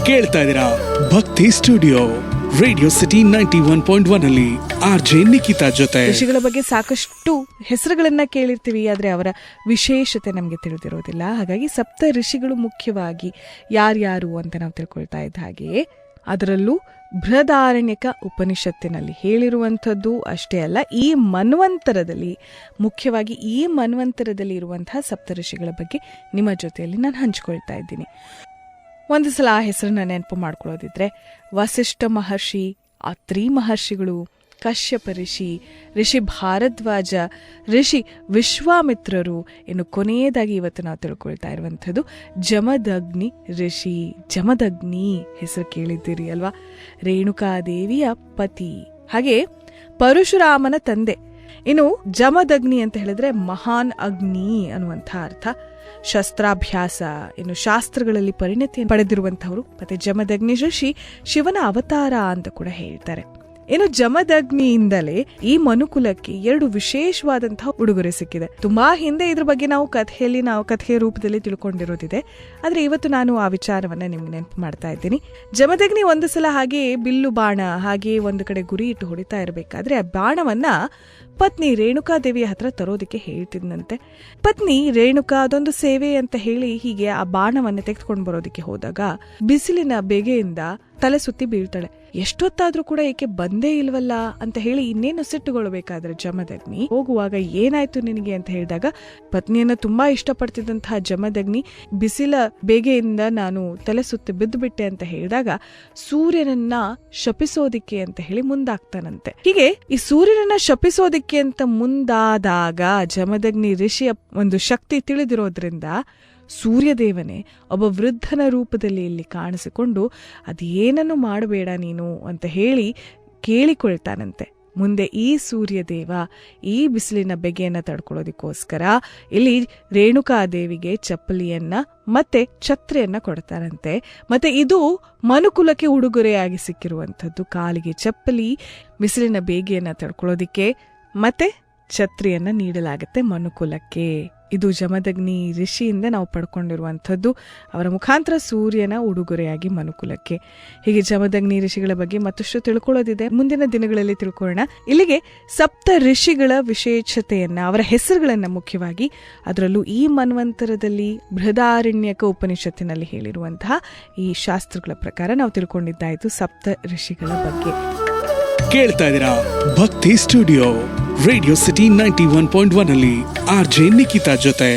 ಕೇಳ್ತಾ ಇದ್ದೀರಾ ಭಕ್ತಿ ಸ್ಟುಡಿಯೋ ರೇಡಿಯೋ ಸಿಟಿ 91.1 ಅಲ್ಲಿ ಆರ್ಜೆ ನಿಖಿತಾ ಜೊತೆ. ಋಷಿಗಳ ಬಗ್ಗೆ ಸಾಕಷ್ಟು ಹೆಸರುಗಳನ್ನ ಕೇಳಿರ್ತೀವಿ, ಆದ್ರೆ ಅವರ ವಿಶೇಷತೆ ನಮಗೆ ತಿಳಿದಿರೋದಿಲ್ಲ. ಹಾಗಾಗಿ ಸಪ್ತ ಋಷಿಗಳು ಮುಖ್ಯವಾಗಿ ಯಾರ್ಯಾರು ಅಂತ ನಾವು ತಿಳ್ಕೊಳ್ತಾ ಇದ್ದ ಹಾಗೆಯೇ ಅದರಲ್ಲೂ ಬೃಹದಾರಣ್ಯಕ ಉಪನಿಷತ್ತಿನಲ್ಲಿ ಹೇಳಿರುವಂಥದ್ದು ಅಷ್ಟೇ ಅಲ್ಲ, ಈ ಮನ್ವಂತರದಲ್ಲಿ ಮುಖ್ಯವಾಗಿ ಈ ಮನ್ವಂತರದಲ್ಲಿ ಇರುವಂತಹ ಸಪ್ತ ಋಷಿಗಳ ಬಗ್ಗೆ ನಿಮ್ಮ ಜೊತೆಯಲ್ಲಿ ನಾನು ಹಂಚ್ಕೊಳ್ತಾ ಇದ್ದೀನಿ. ಒಂದು ಸಲ ಆ ಹೆಸರನ್ನ ನೆನಪು ಮಾಡ್ಕೊಳ್ಳೋದಿದ್ರೆ ವಸಿಷ್ಠ ಮಹರ್ಷಿ, ಅತ್ರಿ ಮಹರ್ಷಿಗಳು, ಕಶ್ಯಪ ಋಷಿ, ಋಷಿ ಭಾರದ್ವಾಜ, ಋಷಿ ವಿಶ್ವಾಮಿತ್ರರು, ಇನ್ನು ಕೊನೆಯದಾಗಿ ಇವತ್ತು ನಾವು ತಿಳ್ಕೊಳ್ತಾ ಇರುವಂಥದ್ದು ಜಮದಗ್ನಿ ಋಷಿ. ಜಮದಗ್ನಿ ಹೆಸರು ಕೇಳಿದ್ದೀರಿ ಅಲ್ವಾ? ರೇಣುಕಾದೇವಿಯ ಪತಿ, ಹಾಗೆ ಪರಶುರಾಮನ ತಂದೆ. ಇನ್ನು ಜಮದಗ್ನಿ ಅಂತ ಹೇಳಿದ್ರೆ ಮಹಾನ್ ಅಗ್ನಿ ಅನ್ನುವಂಥ ಅರ್ಥ. ಶಸ್ತ್ರಾಭ್ಯಾಸ, ಇನ್ನು ಶಾಸ್ತ್ರಗಳಲ್ಲಿ ಪರಿಣತಿಯನ್ನು ಪಡೆದಿರುವಂತಹವರು. ಮತ್ತೆ ಜಮದಗ್ನಿ ಋಷಿ ಶಿವನ ಅವತಾರ ಅಂತ ಕೂಡ ಹೇಳ್ತಾರೆ. ಇನ್ನು ಜಮದಗ್ನಿಯಿಂದಲೇ ಈ ಮನುಕುಲಕ್ಕೆ ಎರಡು ವಿಶೇಷವಾದಂತಹ ಉಡುಗೊರೆ ಸಿಕ್ಕಿದೆ. ತುಂಬಾ ಹಿಂದೆ ಇದ್ರ ಬಗ್ಗೆ ನಾವು ಕಥೆಯ ರೂಪದಲ್ಲಿ ತಿಳ್ಕೊಂಡಿರೋದಿದೆ. ಆದ್ರೆ ಇವತ್ತು ನಾನು ಆ ವಿಚಾರವನ್ನ ನಿಮ್ಗೆ ನೆನಪು ಮಾಡ್ತಾ ಇದ್ದೀನಿ. ಜಮದಗ್ನಿ ಒಂದು ಸಲ ಹಾಗೆ ಬಿಲ್ಲು ಬಾಣ ಹಾಗೆ ಒಂದು ಕಡೆ ಗುರಿ ಇಟ್ಟು ಹೊಡಿತಾ ಇರಬೇಕಾದ್ರೆ ಆ ಬಾಣವನ್ನ ಪತ್ನಿ ರೇಣುಕಾದೇವಿಯ ಹತ್ರ ತರೋದಕ್ಕೆ ಹೇಳ್ತಿದ್ನಂತೆ. ಪತ್ನಿ ರೇಣುಕಾ ಅದೊಂದು ಸೇವೆ ಅಂತ ಹೇಳಿ ಹೀಗೆ ಆ ಬಾಣವನ್ನ ತೆಗೆದುಕೊಂಡು ಬರೋದಕ್ಕೆ ಹೋದಾಗ ಬಿಸಿಲಿನ ಬೇಗೆಯಿಂದ ತಲೆ ಸುತ್ತಿ ಬೀಳ್ತಾಳೆ. ಎಷ್ಟೊತ್ತಾದ್ರೂ ಕೂಡ ಏಕೆ ಬಂದೇ ಇಲ್ವಲ್ಲ ಅಂತ ಹೇಳಿ ಇನ್ನೇನು ಸಿಟ್ಟುಗೊಳ್ಬೇಕಾದ್ರೆ ಜಮದಗ್ನಿ ಹೋಗುವಾಗ ಏನಾಯ್ತು ನಿನಗೆ ಅಂತ ಹೇಳಿದಾಗ, ಪತ್ನಿಯನ್ನ ತುಂಬಾ ಇಷ್ಟಪಡ್ತಿದ್ದಂತಹ ಜಮದಗ್ನಿ ಬಿಸಿಲ ಬೇಗೆಯಿಂದ ನಾನು ತಲೆ ಸುತ್ತಿ ಬಿದ್ದು ಬಿಟ್ಟೆ ಅಂತ ಹೇಳಿದಾಗ ಸೂರ್ಯನನ್ನ ಶಪಿಸೋದಿಕ್ಕೆ ಅಂತ ಹೇಳಿ ಮುಂದಾಗ್ತಾನಂತೆ. ಹೀಗೆ ಈ ಸೂರ್ಯನನ್ನ ಶಪಿಸೋದಿಕ್ಕೆ ಅಂತ ಮುಂದಾದಾಗ ಜಮದಗ್ನಿ ಋಷಿಯ ಒಂದು ಶಕ್ತಿ ತಿಳಿದಿರೋದ್ರಿಂದ ಸೂರ್ಯದೇವನೇ ಒಬ್ಬ ವೃದ್ಧನ ರೂಪದಲ್ಲಿ ಇಲ್ಲಿ ಕಾಣಿಸಿಕೊಂಡು ಅದೇನನ್ನು ಮಾಡಬೇಡ ನೀನು ಅಂತ ಹೇಳಿ ಕೇಳಿಕೊಳ್ತಾನಂತೆ. ಮುಂದೆ ಈ ಸೂರ್ಯದೇವ ಈ ಬಿಸಿಲಿನ ಬೆಗೆಯನ್ನ ತಡ್ಕೊಳ್ಳೋದಕ್ಕೋಸ್ಕರ ಇಲ್ಲಿ ರೇಣುಕಾದೇವಿಗೆ ಚಪ್ಪಲಿಯನ್ನ ಮತ್ತೆ ಛತ್ರಿಯನ್ನ ಕೊಡ್ತಾರಂತೆ. ಮತ್ತೆ ಇದು ಮನುಕುಲಕ್ಕೆ ಉಡುಗೊರೆಯಾಗಿ ಸಿಕ್ಕಿರುವಂಥದ್ದು. ಕಾಲಿಗೆ ಚಪ್ಪಲಿ, ಬಿಸಿಲಿನ ಬೇಗೆಯನ್ನ ತಡ್ಕೊಳ್ಳೋದಿಕ್ಕೆ ಮತ್ತೆ ಛತ್ರಿಯನ್ನ ನೀಡಲಾಗುತ್ತೆ ಮನುಕುಲಕ್ಕೆ. ಇದು ಜಮದಗ್ನಿ ಋಷಿಯಿಂದ ನಾವು ಪಡ್ಕೊಂಡಿರುವಂಥದ್ದು, ಅವರ ಮುಖಾಂತರ ಸೂರ್ಯನ ಉಡುಗೊರೆಯಾಗಿ ಮನುಕುಲಕ್ಕೆ. ಹೀಗೆ ಜಮದಗ್ನಿ ಋಷಿಗಳ ಬಗ್ಗೆ ಮತ್ತಷ್ಟು ತಿಳ್ಕೊಳ್ಳೋದಿದೆ, ಮುಂದಿನ ದಿನಗಳಲ್ಲಿ ತಿಳ್ಕೊಳ್ಳೋಣ. ಇಲ್ಲಿಗೆ ಸಪ್ತ ಋಷಿಗಳ ವಿಶೇಷತೆಯನ್ನ, ಅವರ ಹೆಸರುಗಳನ್ನ ಮುಖ್ಯವಾಗಿ ಅದರಲ್ಲೂ ಈ ಮನ್ವಂತರದಲ್ಲಿ ಬೃಹದಾರಣ್ಯಕ ಉಪನಿಷತ್ತಿನಲ್ಲಿ ಹೇಳಿರುವಂತಹ ಈ ಶಾಸ್ತ್ರಗಳ ಪ್ರಕಾರ ನಾವು ತಿಳ್ಕೊಂಡಿದ್ದಾಯ್ತು ಸಪ್ತ ಋಷಿಗಳ ಬಗ್ಗೆ. ಕೇಳ್ತಾ ಇದ್ದೀರಾ ಭಕ್ತಿ ಸ್ಟುಡಿಯೋ ರೇಡಿಯೋ ಸಿಟಿ 91.1 ಅಲ್ಲಿ ಆರ್ಜೆ ನಿಖಿತಾ ಜೊತೆ.